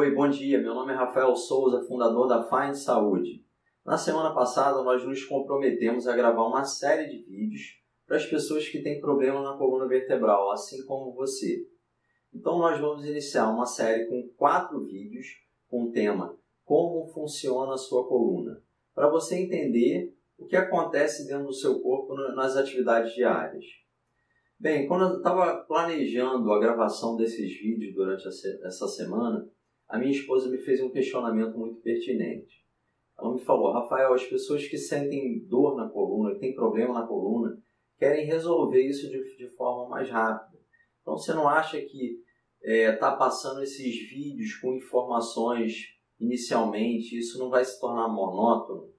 Oi, bom dia. Meu nome é Rafael Souza, fundador da Find Saúde. Na semana passada, nós nos comprometemos a gravar uma série de vídeos para as pessoas que têm problema na coluna vertebral, assim como você. Então, nós vamos iniciar uma série com 4 vídeos com o tema Como funciona a sua coluna, para você entender o que acontece dentro do seu corpo nas atividades diárias. Bem, quando eu estava planejando a gravação desses vídeos durante essa semana, a minha esposa me fez um questionamento muito pertinente. Ela me falou: Rafael, as pessoas que sentem dor na coluna, que têm problema na coluna, querem resolver isso de forma mais rápida. Então você não acha que tá passando esses vídeos com informações inicialmente, isso não vai se tornar monótono?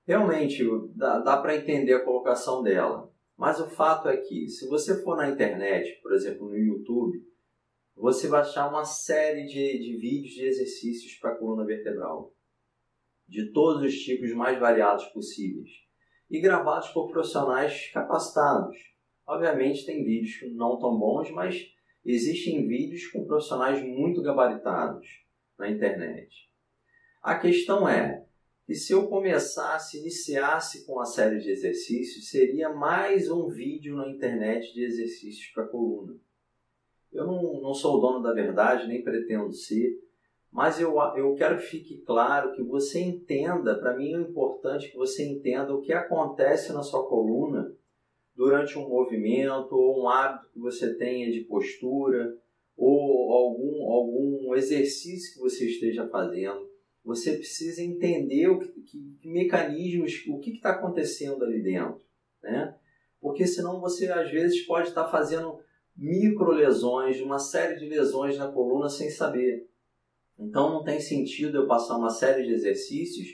Realmente, dá para entender a colocação dela. Mas o fato é que, se você for na internet, por exemplo, no YouTube, você vai achar uma série de vídeos de exercícios para a coluna vertebral, de todos os tipos mais variados possíveis, e gravados por profissionais capacitados. Obviamente tem vídeos não tão bons, mas existem vídeos com profissionais muito gabaritados na internet. A questão é que se eu iniciasse com a série de exercícios, seria mais um vídeo na internet de exercícios para a coluna. Eu não sou o dono da verdade, nem pretendo ser, mas eu quero que fique claro que você entenda, para mim é importante que você entenda o que acontece na sua coluna durante um movimento, ou um hábito que você tenha de postura, ou algum exercício que você esteja fazendo. Você precisa entender que mecanismos, o que está acontecendo ali dentro, né? Porque senão você às vezes pode estar fazendo microlesões, uma série de lesões na coluna sem saber. Então não tem sentido eu passar uma série de exercícios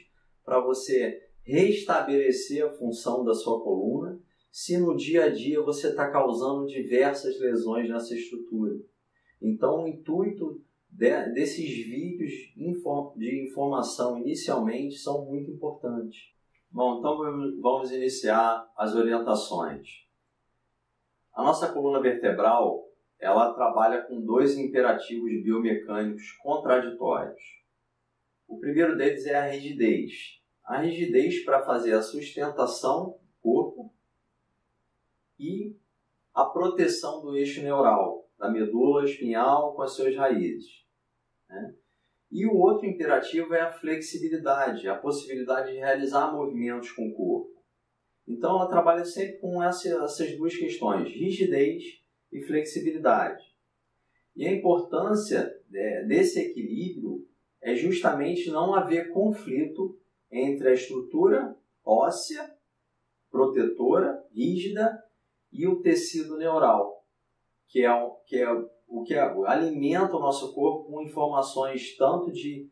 para você restabelecer a função da sua coluna, se no dia a dia você está causando diversas lesões nessa estrutura. Então o intuito desses vídeos de informação inicialmente são muito importantes. Bom, então vamos iniciar as orientações. A nossa coluna vertebral, ela trabalha com 2 imperativos biomecânicos contraditórios. O primeiro deles é a rigidez. A rigidez para fazer a sustentação do corpo e a proteção do eixo neural, da medula espinhal com as suas raízes, né? E o outro imperativo é a flexibilidade, a possibilidade de realizar movimentos com o corpo. Então ela trabalha sempre com essas 2 questões, rigidez e flexibilidade. E a importância desse equilíbrio é justamente não haver conflito entre a estrutura óssea, protetora, rígida, e o tecido neural, que é o que alimenta o nosso corpo com informações tanto de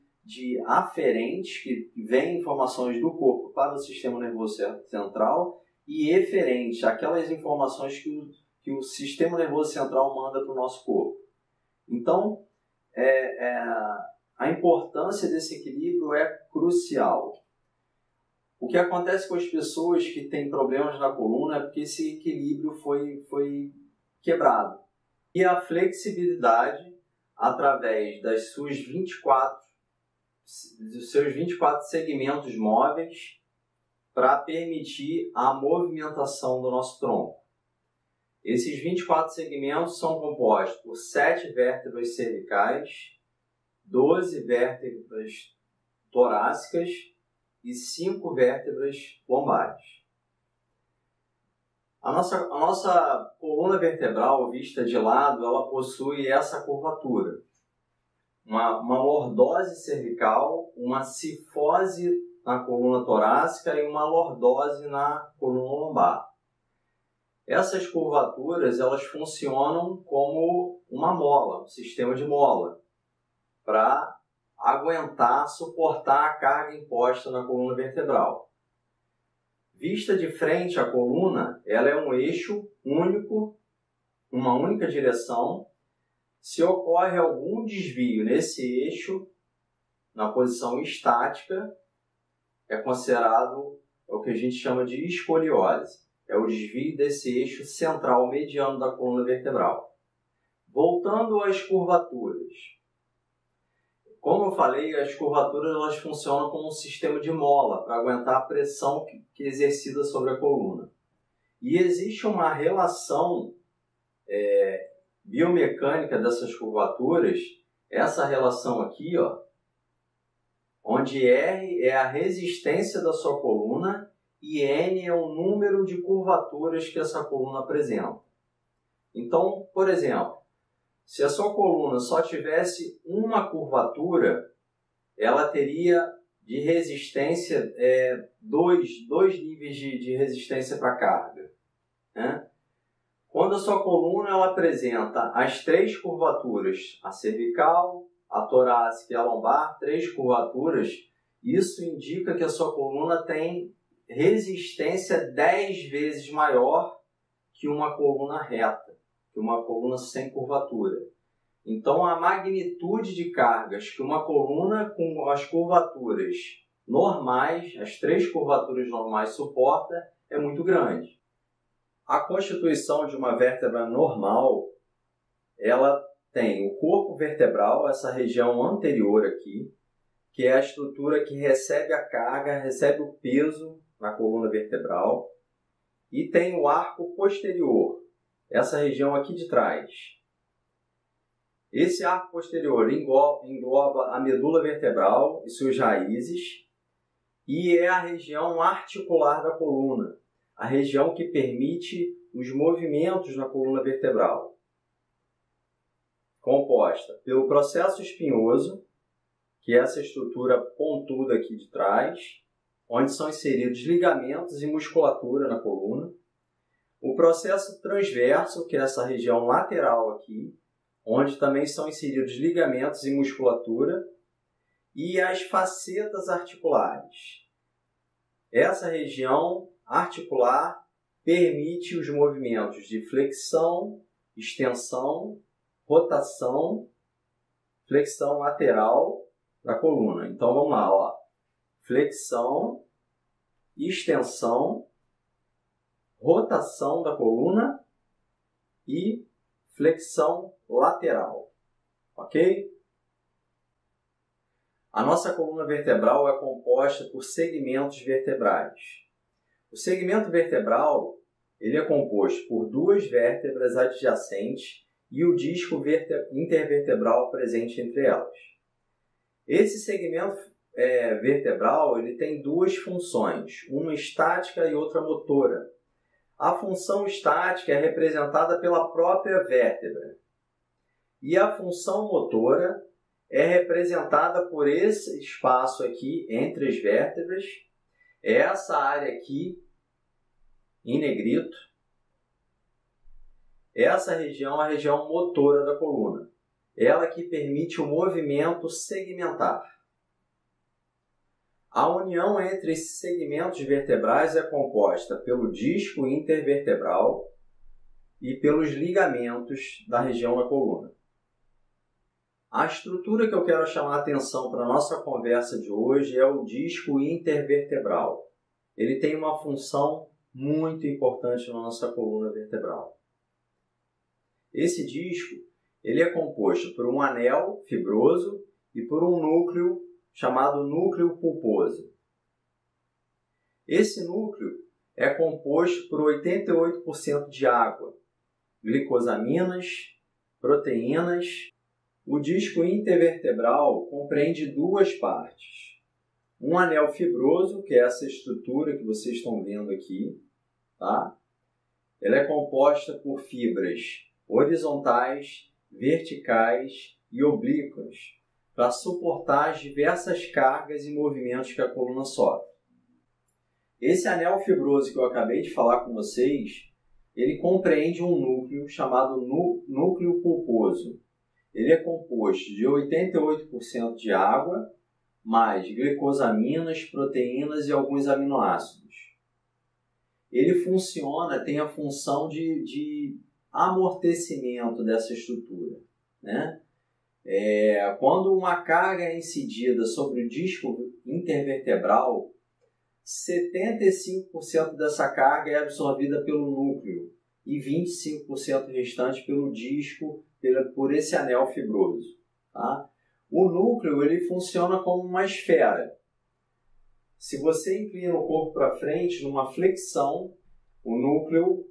aferentes, que vêm informações do corpo para o sistema nervoso central, e eferentes, aquelas informações que o sistema nervoso central manda para o nosso corpo. Então, a importância desse equilíbrio é crucial. O que acontece com as pessoas que têm problemas na coluna é porque esse equilíbrio foi quebrado. E a flexibilidade, através dos seus 24 segmentos móveis, para permitir a movimentação do nosso tronco. Esses 24 segmentos são compostos por 7 vértebras cervicais, 12 vértebras torácicas e 5 vértebras lombares. A nossa coluna vertebral, vista de lado, ela possui essa curvatura. Uma lordose cervical, uma cifose na coluna torácica e uma lordose na coluna lombar. Essas curvaturas, elas funcionam como uma mola, um sistema de mola, para suportar a carga imposta na coluna vertebral. Vista de frente, a coluna, ela é um eixo único, uma única direção. Se ocorre algum desvio nesse eixo, na posição estática, é considerado o que a gente chama de escoliose. É o desvio desse eixo central mediano da coluna vertebral. Voltando às curvaturas. Como eu falei, as curvaturas elas funcionam como um sistema de mola para aguentar a pressão que é exercida sobre a coluna. E existe uma relação biomecânica dessas curvaturas, essa relação aqui, ó, onde R é a resistência da sua coluna e N é o número de curvaturas que essa coluna apresenta. Então, por exemplo, se a sua coluna só tivesse uma curvatura, ela teria de resistência dois níveis de resistência para carga, né? Quando a sua coluna ela apresenta as 3 curvaturas, a cervical, a torácica e a lombar, 3 curvaturas, isso indica que a sua coluna tem resistência 10 vezes maior que uma coluna reta, que uma coluna sem curvatura. Então, a magnitude de cargas que uma coluna com as curvaturas normais, as 3 curvaturas normais suporta, é muito grande. A constituição de uma vértebra normal, ela tem o corpo vertebral, essa região anterior aqui, que é a estrutura que recebe a carga, recebe o peso na coluna vertebral, e tem o arco posterior, essa região aqui de trás. Esse arco posterior engloba a medula vertebral e suas raízes, e é a região articular da coluna, a região que permite os movimentos na coluna vertebral. Composta pelo processo espinhoso, que é essa estrutura pontuda aqui de trás, onde são inseridos ligamentos e musculatura na coluna. O processo transverso, que é essa região lateral aqui, onde também são inseridos ligamentos e musculatura. E as facetas articulares. Essa região articular permite os movimentos de flexão, extensão, rotação, flexão lateral da coluna. Então vamos lá, ó. Flexão, extensão, rotação da coluna e flexão lateral, ok? A nossa coluna vertebral é composta por segmentos vertebrais. O segmento vertebral ele é composto por 2 vértebras adjacentes e o disco intervertebral presente entre elas. Esse segmento vertebral ele tem 2 funções, uma estática e outra motora. A função estática é representada pela própria vértebra e a função motora é representada por esse espaço aqui entre as vértebras, essa área aqui em negrito, essa região é a região motora da coluna, ela que permite o movimento segmentar. A união entre esses segmentos vertebrais é composta pelo disco intervertebral e pelos ligamentos da região da coluna. A estrutura que eu quero chamar a atenção para a nossa conversa de hoje é o disco intervertebral. Ele tem uma função muito importante na nossa coluna vertebral. Esse disco ele é composto por um anel fibroso e por um núcleo chamado núcleo pulposo. Esse núcleo é composto por 88% de água, glicosaminas, proteínas. O disco intervertebral compreende 2 partes. Um anel fibroso, que é essa estrutura que vocês estão vendo aqui, tá? Ela é composta por fibras horizontais, verticais e oblíquas para suportar as diversas cargas e movimentos que a coluna sofre. Esse anel fibroso que eu acabei de falar com vocês, ele compreende um núcleo chamado núcleo pulposo. Ele é composto de 88% de água, mais glicosaminas, proteínas e alguns aminoácidos. Ele tem a função de amortecimento dessa estrutura, né? Quando uma carga é incidida sobre o disco intervertebral, 75% dessa carga é absorvida pelo núcleo e 25% restante pelo disco, por esse anel fibroso. Tá? O núcleo ele funciona como uma esfera. Se você inclina o corpo para frente, numa flexão, o núcleo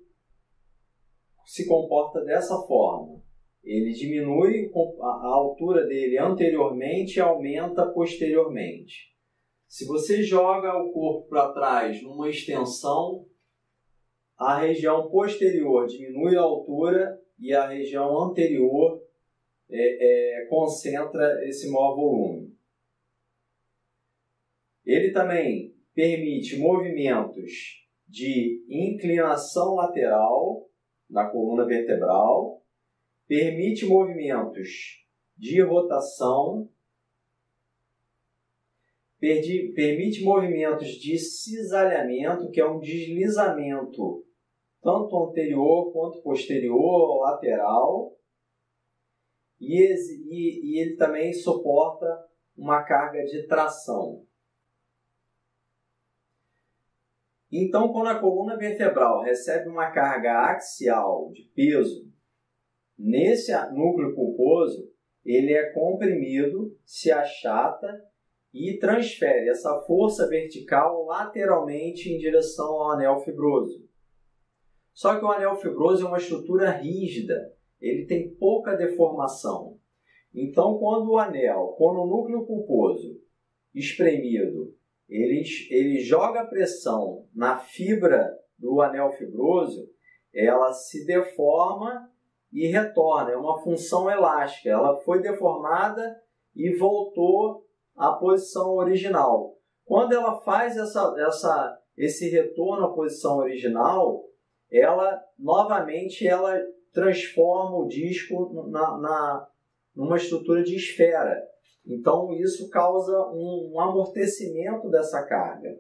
se comporta dessa forma. Ele diminui a altura dele anteriormente e aumenta posteriormente. Se você joga o corpo para trás numa extensão, a região posterior diminui a altura e a região anterior concentra esse maior volume. Ele também permite movimentos de inclinação lateral na coluna vertebral, permite movimentos de rotação, permite movimentos de cisalhamento, que é um deslizamento tanto anterior quanto posterior, lateral, e ele também suporta uma carga de tração. Então, quando a coluna vertebral recebe uma carga axial de peso, nesse núcleo pulposo, ele é comprimido, se achata e transfere essa força vertical lateralmente em direção ao anel fibroso. Só que o anel fibroso é uma estrutura rígida, ele tem pouca deformação. Então, quando o núcleo pulposo espremido, ele joga pressão na fibra do anel fibroso, ela se deforma e retorna. É uma função elástica. Ela foi deformada e voltou à posição original. Quando ela faz esse retorno à posição original, novamente ela transforma o disco numa estrutura de esfera. Então, isso causa um amortecimento dessa carga.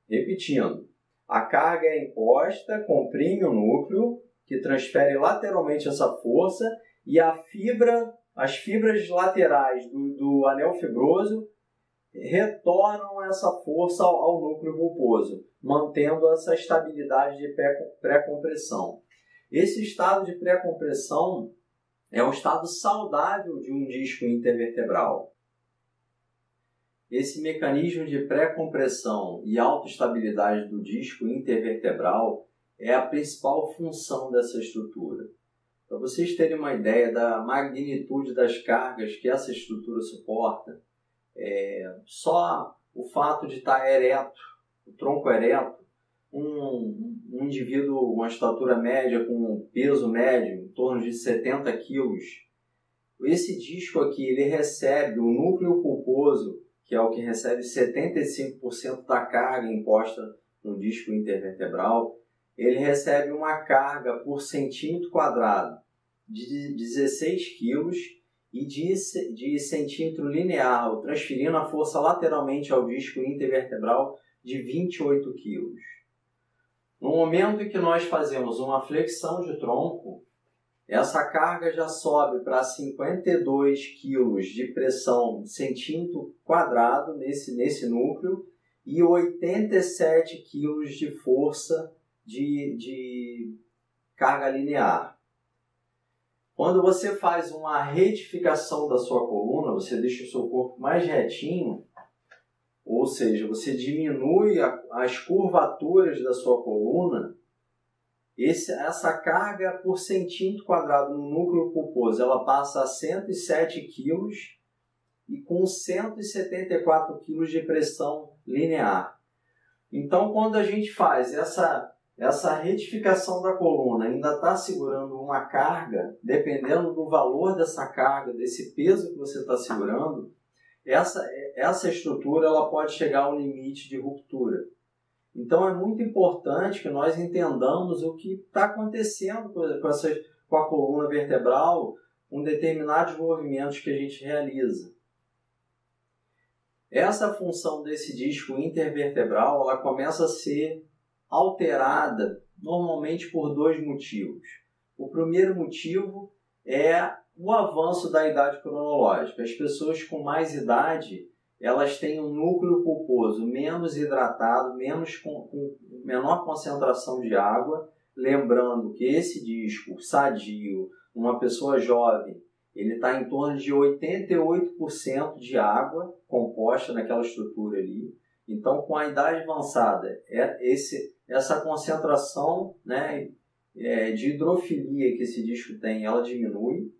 Repetindo, a carga é imposta, comprime o núcleo, que transfere lateralmente essa força, e as fibras laterais do anel fibroso retornam essa força ao núcleo pulposo, mantendo essa estabilidade de pré-compressão. Esse estado de pré-compressão é um estado saudável de um disco intervertebral. Esse mecanismo de pré-compressão e autoestabilidade do disco intervertebral é a principal função dessa estrutura. Para vocês terem uma ideia da magnitude das cargas que essa estrutura suporta, só o fato de estar ereto, o tronco ereto, um indivíduo, uma estatura média com um peso médio, em torno de 70 quilos, esse disco aqui, ele recebe o núcleo pulposo, que é o que recebe 75% da carga imposta no disco intervertebral, ele recebe uma carga por centímetro quadrado de 16 quilos e de centímetro linear, transferindo a força lateralmente ao disco intervertebral de 28 quilos. No momento em que nós fazemos uma flexão de tronco, essa carga já sobe para 52 kg de pressão centímetro quadrado nesse núcleo e 87 kg de força de carga linear. Quando você faz uma retificação da sua coluna, você deixa o seu corpo mais retinho, ou seja, você diminui as curvaturas da sua coluna, essa carga por centímetro quadrado no núcleo pulposo, ela passa a 107 kg e com 174 kg de pressão linear. Então, quando a gente faz essa retificação da coluna, ainda está segurando uma carga, dependendo do valor dessa carga, desse peso que você está segurando, essa estrutura ela pode chegar ao limite de ruptura. Então é muito importante que nós entendamos o que está acontecendo com a coluna vertebral, com determinados movimentos que a gente realiza. Essa função desse disco intervertebral ela começa a ser alterada normalmente por dois motivos. O primeiro motivo é o avanço da idade cronológica. As pessoas com mais idade, elas têm um núcleo pulposo menos hidratado, com menor concentração de água. Lembrando que esse disco sadio, uma pessoa jovem, ele está em torno de 88% de água composta naquela estrutura ali. Então, com a idade avançada, essa concentração, né, de hidrofilia que esse disco tem, ela diminui.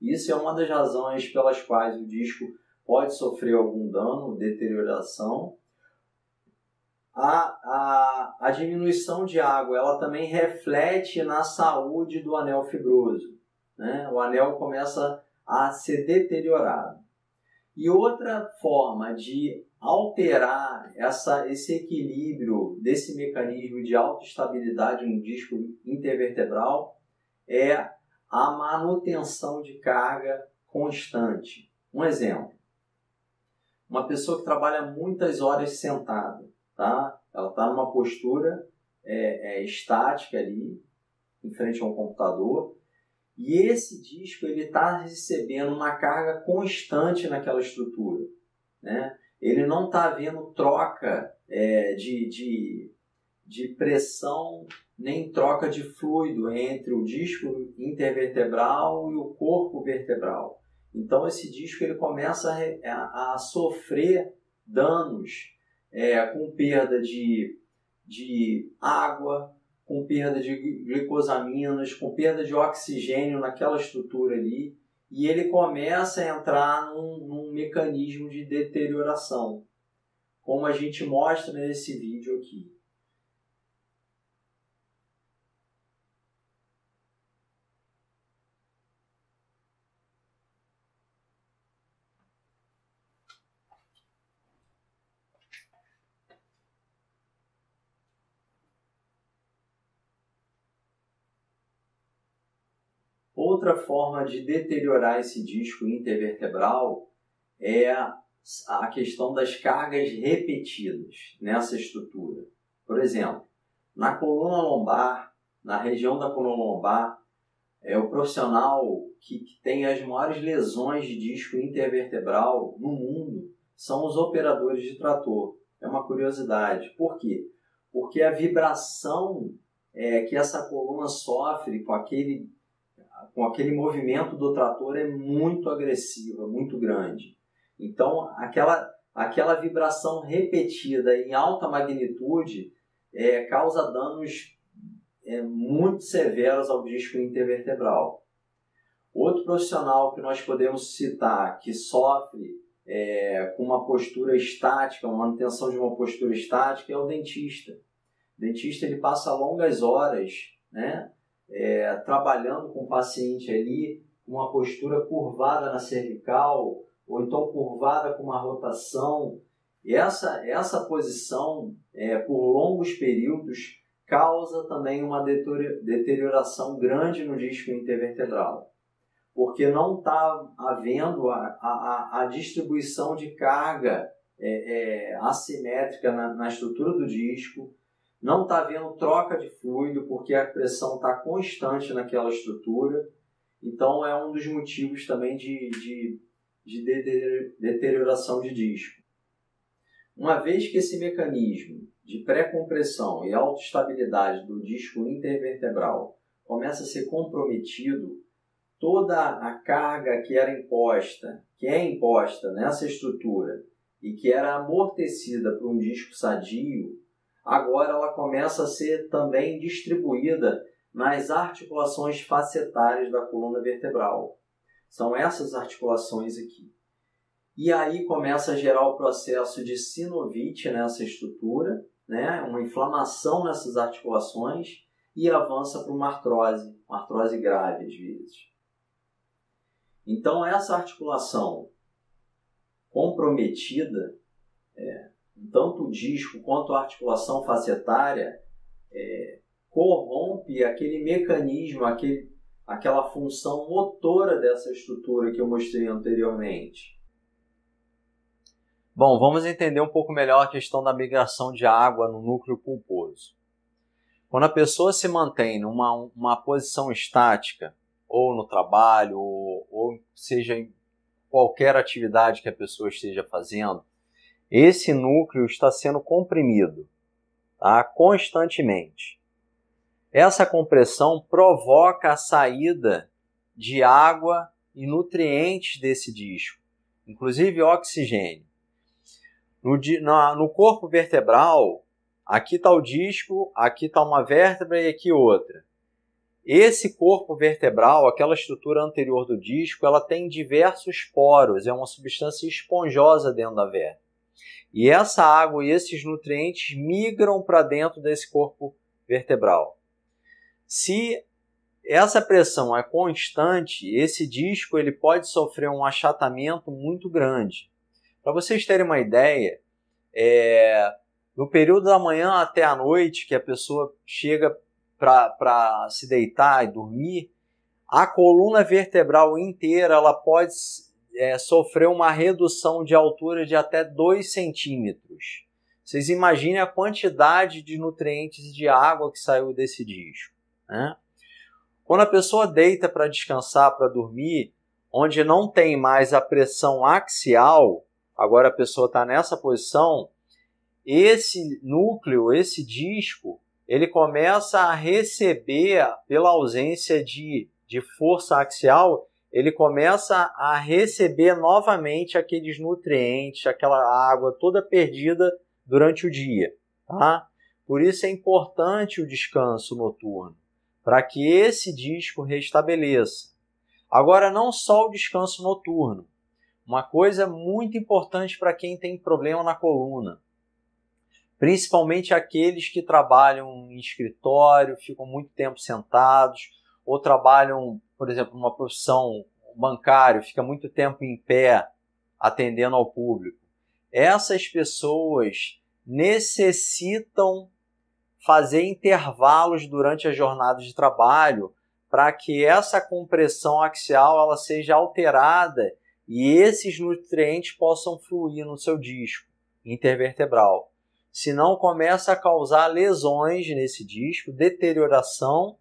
Isso é uma das razões pelas quais o disco pode sofrer algum dano, deterioração. A diminuição de água, ela também reflete na saúde do anel fibroso, né? O anel começa a ser deteriorado. E outra forma de alterar esse equilíbrio desse mecanismo de autoestabilidade no disco intervertebral é a manutenção de carga constante. Um exemplo, uma pessoa que trabalha muitas horas sentada, tá? Ela está numa postura estática ali, em frente a um computador, e esse disco está recebendo uma carga constante naquela estrutura, né? Ele não está havendo troca de pressão nem troca de fluido entre o disco intervertebral e o corpo vertebral. Então esse disco ele começa a sofrer danos com perda de água, com perda de glicosaminas, com perda de oxigênio naquela estrutura ali, e ele começa a entrar num mecanismo de deterioração, como a gente mostra nesse vídeo aqui. Outra forma de deteriorar esse disco intervertebral é a questão das cargas repetidas nessa estrutura. Por exemplo, na coluna lombar, na região da coluna lombar, o profissional que tem as maiores lesões de disco intervertebral no mundo são os operadores de trator. É uma curiosidade. Por quê? Porque a vibração que essa coluna sofre com aquele movimento do trator é muito agressiva, muito grande. Então, aquela vibração repetida em alta magnitude causa danos muito severos ao disco intervertebral. Outro profissional que nós podemos citar que sofre com uma postura estática, uma manutenção de uma postura estática, é o dentista. O dentista ele passa longas horas, né, trabalhando com o paciente ali, com uma postura curvada na cervical, ou então curvada com uma rotação. E essa posição, por longos períodos, causa também uma deterioração grande no disco intervertebral, porque não está havendo a distribuição de carga assimétrica na estrutura do disco, não está havendo troca de fluido, porque a pressão está constante naquela estrutura. Então é um dos motivos também de deterioração de disco. Uma vez que esse mecanismo de pré-compressão e autoestabilidade do disco intervertebral começa a ser comprometido, toda a carga que é imposta nessa estrutura e que era amortecida por um disco sadio, agora ela começa a ser também distribuída nas articulações facetárias da coluna vertebral. São essas articulações aqui. E aí começa a gerar o processo de sinovite nessa estrutura, né? Uma inflamação nessas articulações, e avança para uma artrose grave às vezes. Então essa articulação comprometida, tanto o disco quanto a articulação facetária, corrompe aquele mecanismo, aquela função motora dessa estrutura que eu mostrei anteriormente. Bom, vamos entender um pouco melhor a questão da migração de água no núcleo pulposo. Quando a pessoa se mantém numa posição estática, ou no trabalho, ou seja em qualquer atividade que a pessoa esteja fazendo, esse núcleo está sendo comprimido, tá, constantemente. Essa compressão provoca a saída de água e nutrientes desse disco, inclusive oxigênio. No corpo vertebral, aqui está o disco, aqui está uma vértebra e aqui outra. Esse corpo vertebral, aquela estrutura anterior do disco, ela tem diversos poros, é uma substância esponjosa dentro da vértebra. E essa água e esses nutrientes migram para dentro desse corpo vertebral. Se essa pressão é constante, esse disco ele pode sofrer um achatamento muito grande. Para vocês terem uma ideia, no período da manhã até a noite, que a pessoa chega para se deitar e dormir, a coluna vertebral inteira ela pode sofrer uma redução de altura de até 2 centímetros. Vocês imaginem a quantidade de nutrientes e de água que saiu desse disco, né? Quando a pessoa deita para descansar, para dormir, onde não tem mais a pressão axial, agora a pessoa está nessa posição, esse núcleo, esse disco, ele começa a receber, pela ausência de força axial, ele começa a receber novamente aqueles nutrientes, aquela água toda perdida durante o dia, tá? Por isso é importante o descanso noturno, para que esse disco restabeleça. Agora, não só o descanso noturno, uma coisa muito importante para quem tem problema na coluna, principalmente aqueles que trabalham em escritório, ficam muito tempo sentados, ou trabalham, por exemplo, numa profissão bancária, fica muito tempo em pé atendendo ao público. Essas pessoas necessitam fazer intervalos durante a jornada de trabalho para que essa compressão axial ela seja alterada e esses nutrientes possam fluir no seu disco intervertebral. Senão começa a causar lesões nesse disco, deterioração,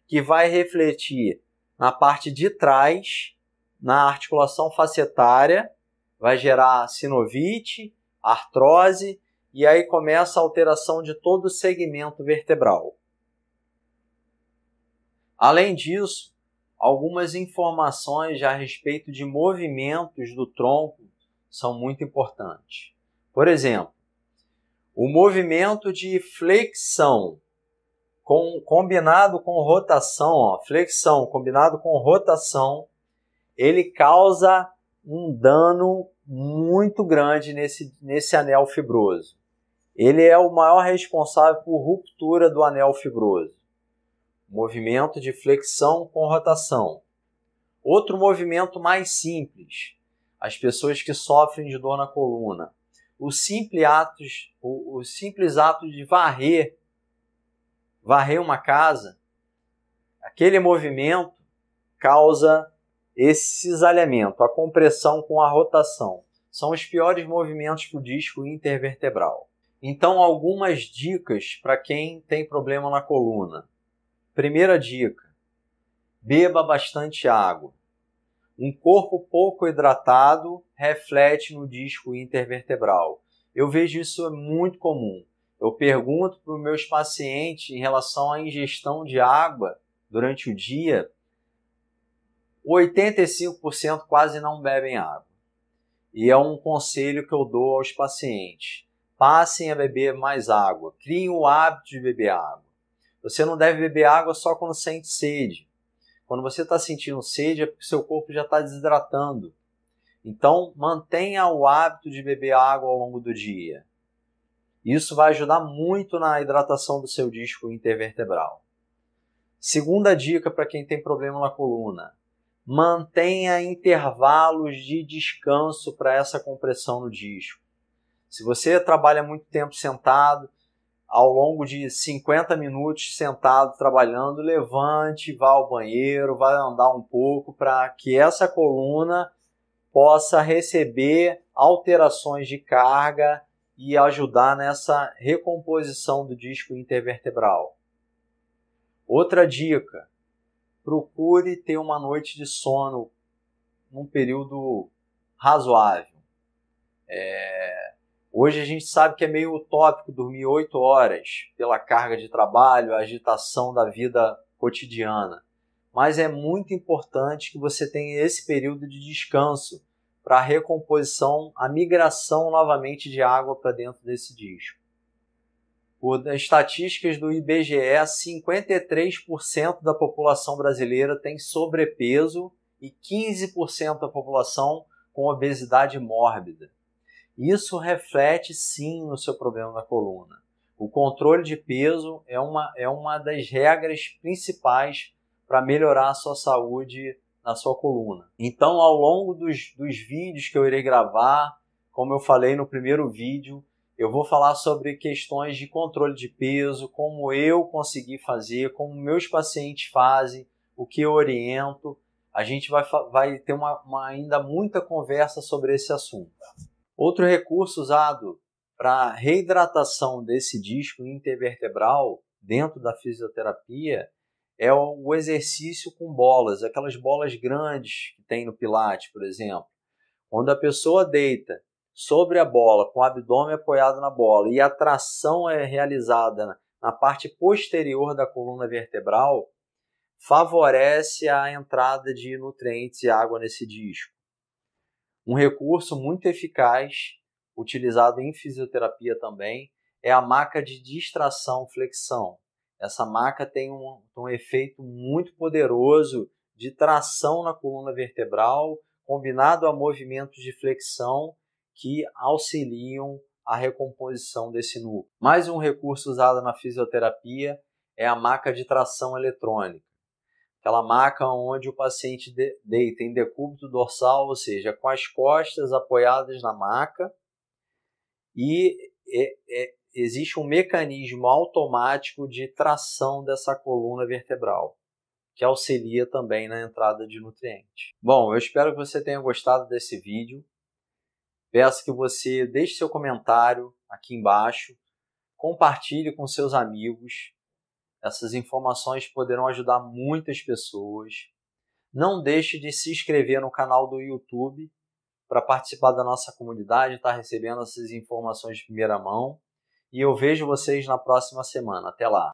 que vai refletir na parte de trás, na articulação facetária, vai gerar sinovite, artrose, e aí começa a alteração de todo o segmento vertebral. Além disso, algumas informações a respeito de movimentos do tronco são muito importantes. Por exemplo, o movimento de flexão combinado com rotação, flexão combinado com rotação, ele causa um dano muito grande nesse anel fibroso. Ele é o maior responsável por ruptura do anel fibroso. Movimento de flexão com rotação. Outro movimento mais simples, as pessoas que sofrem de dor na coluna. O simples ato de varrer uma casa, aquele movimento causa esse cisalhamento, a compressão com a rotação. São os piores movimentos para o disco intervertebral. Então, algumas dicas para quem tem problema na coluna. Primeira dica, beba bastante água. Um corpo pouco hidratado reflete no disco intervertebral. Eu vejo isso muito comum. Eu pergunto para os meus pacientes em relação à ingestão de água durante o dia, 85% quase não bebem água. E é um conselho que eu dou aos pacientes. Passem a beber mais água. Criem o hábito de beber água. Você não deve beber água só quando sente sede. Quando você está sentindo sede é porque seu corpo já está desidratando. Então, mantenha o hábito de beber água ao longo do dia. Isso vai ajudar muito na hidratação do seu disco intervertebral. Segunda dica para quem tem problema na coluna. Mantenha intervalos de descanso para essa compressão no disco. Se você trabalha muito tempo sentado, ao longo de 50 minutos sentado trabalhando, levante, vá ao banheiro, vá andar um pouco para que essa coluna possa receber alterações de carga e ajudar nessa recomposição do disco intervertebral. Outra dica, procure ter uma noite de sono num período razoável. Hoje a gente sabe que é meio utópico dormir 8 horas pela carga de trabalho, a agitação da vida cotidiana. mas é muito importante que você tenha esse período de descanso para a recomposição, a migração novamente de água para dentro desse disco. Por estatísticas do IBGE, 53% da população brasileira tem sobrepeso e 15% da população com obesidade mórbida. Isso reflete sim no seu problema na coluna. O controle de peso é uma das regras principais para melhorar a sua saúde na sua coluna. Então, ao longo dos vídeos que eu irei gravar, como eu falei no primeiro vídeo, eu vou falar sobre questões de controle de peso, como eu consegui fazer, como meus pacientes fazem, o que eu oriento. A gente vai ter ainda muita conversa sobre esse assunto. Outro recurso usado para reidratação desse disco intervertebral dentro da fisioterapia é o exercício com bolas, aquelas bolas grandes que tem no Pilates, por exemplo. Quando a pessoa deita sobre a bola, com o abdômen apoiado na bola, e a tração é realizada na parte posterior da coluna vertebral, favorece a entrada de nutrientes e água nesse disco. Um recurso muito eficaz, utilizado em fisioterapia também, é a maca de distração-flexão. Essa maca tem um efeito muito poderoso de tração na coluna vertebral, combinado a movimentos de flexão que auxiliam a recomposição desse núcleo. Mais um recurso usado na fisioterapia é a maca de tração eletrônica. Aquela maca onde o paciente deita em decúbito dorsal, ou seja, com as costas apoiadas na maca, e existe um mecanismo automático de tração dessa coluna vertebral, que auxilia também na entrada de nutrientes. Bom, eu espero que você tenha gostado desse vídeo. Peço que você deixe seu comentário aqui embaixo, compartilhe com seus amigos. Essas informações poderão ajudar muitas pessoas. Não deixe de se inscrever no canal do YouTube para participar da nossa comunidade, estar recebendo essas informações de primeira mão. E eu vejo vocês na próxima semana. Até lá!